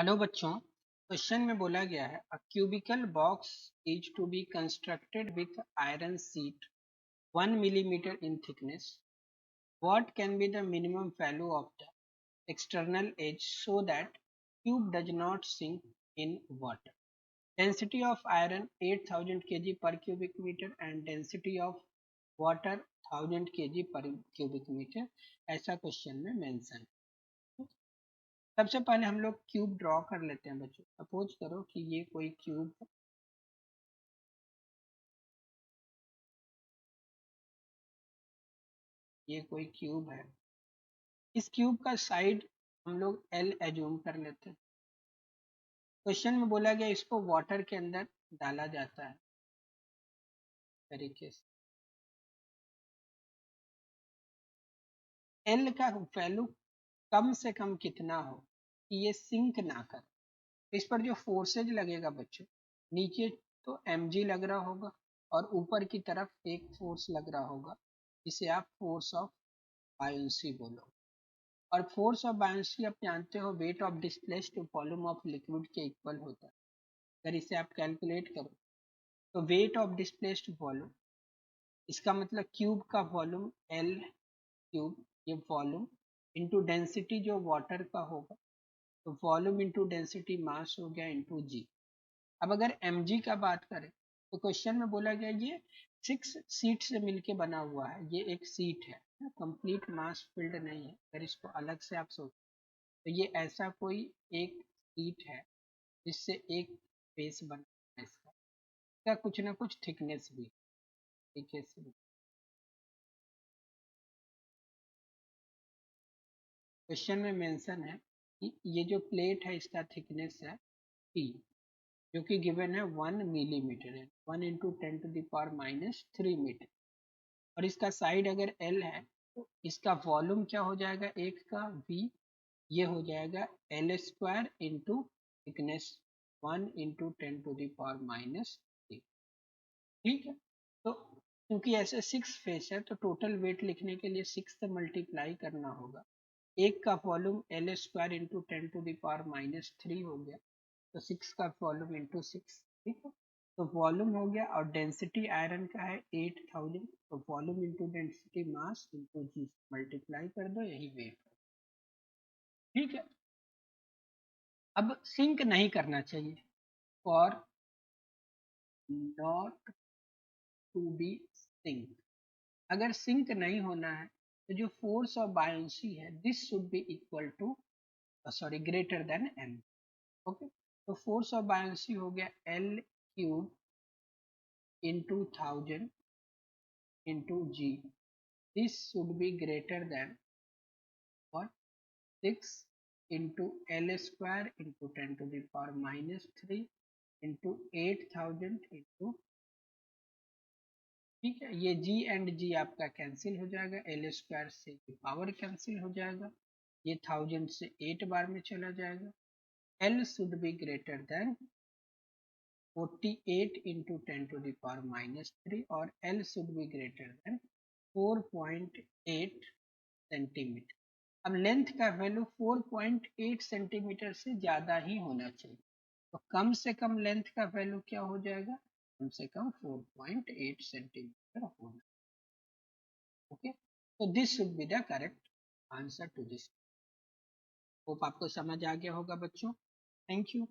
Hello बच्चों। Question में बोला गया है a cubical box is to be constructed with iron sheet 1 millimeter in thickness. What can be the minimum value of the external edge so that cube does not sink in water? Density of iron 8000 kg per cubic meter and density of water 1000 kg per cubic meter. ऐसा question में mention है। सबसे पहले हम लोग cube draw कर लेते हैं बच्चों। सपोज करो कि ये कोई क्यूब है, ये कोई क्यूब है। इस क्यूब का साइड हम लोग एल एज्यूम कर लेते हैं। क्वेश्चन में बोला गया इसको वाटर के अंदर डाला जाता है तरीके से। एल का वैल्यू कम से कम कितना हो कि ये सिंक ना कर। इस पर जो फोर्सेज लगेगा बच्चों, नीचे तो mg लग रहा होगा और ऊपर की तरफ एक फोर्स लग रहा होगा जिसे आप फोर्स ऑफ बायोंसी बोलो। और फोर्स ऑफ बायोंसी आप जानते हो weight of displaced volume of liquid के इक्वल होता है। अगर इसे आप कैलकुलेट करो तो वेट ऑफ डिस्प्लेस्ड वॉल्यूम, इसका मतलब क्यूब का वॉल्यूम एल क्यूब, ये वॉल्यूम इंटू डेंसिटी जो वाटर का होगा, तो वॉल्यूम इंटू डेंसिटी मास हो गया इंटू जी। अब अगर mg का बात करें तो क्वेश्चन में बोला गया ये 6 सीट से मिलके बना हुआ है। ये एक सीट है, कंप्लीट मास फील्ड नहीं है। अगर इसको अलग से आप सोचो तो ये ऐसा कोई एक सीट है जिससे एक फेस बना है। इसका कुछ ना कुछ थिकनेस भी तरीके से। क्वेश्चन में मेंशन है कि ये जो प्लेट है इसका थिकनेस है T, जो कि गिवन है 1 मिलीमीटर है, 1 इंटू 10⁻³ मीटर। और इसका साइड अगर L है तो इसका वॉल्यूम क्या हो जाएगा एक का V, ये हो जाएगा L² इंटू थिकनेस 1 इंटू 10⁻³ ठीक है। तो क्योंकि ऐसे 6 फेस है तो टोटल वेट लिखने के लिए 6 से मल्टीप्लाई करना होगा। एक का वॉल्यूम L² इंटू 10⁻³ हो गया, तो 6 का वॉल्यूम इंटू 6। ठीक है, तो वॉल्यूम हो गया और डेंसिटी आयरन का है 8000, तो volume into density mass into g multiply कर दो, यही वेट है। ठीक है, अब सिंक नहीं करना चाहिए, for not to be sink. अगर सिंक नहीं होना है तो जो फोर्स ऑफ बायोंसी है this should be equal to sorry greater than m। Okay, तो फोर्स ऑफ बायोंसी हो गया L³ into 1000 into g. This should be greater than what 6 into L² into 10⁻³ into 8000 into, ठीक है, ये जी and जी आपका cancel हो जाएगा, L² से पावर कैंसिल हो जाएगा, ये 1000 से 8 बार में चला जाएगा। L should be greater then 48 into 10⁻³ और L should be greater then 4.8 centimetre. अब लेंथ का वैल्यू 4.8 सेंटीमीटर से ज़्यादा ही होना चाहिए, तो कम से कम लेंथ का वैल्यू क्या हो जाएगा, कम से कम 4.8 सेंटीमीटर होना। ओके, तो this should be the correct answer to this. Hope आपको समझ आ गया होगा बच्चों। Thank you.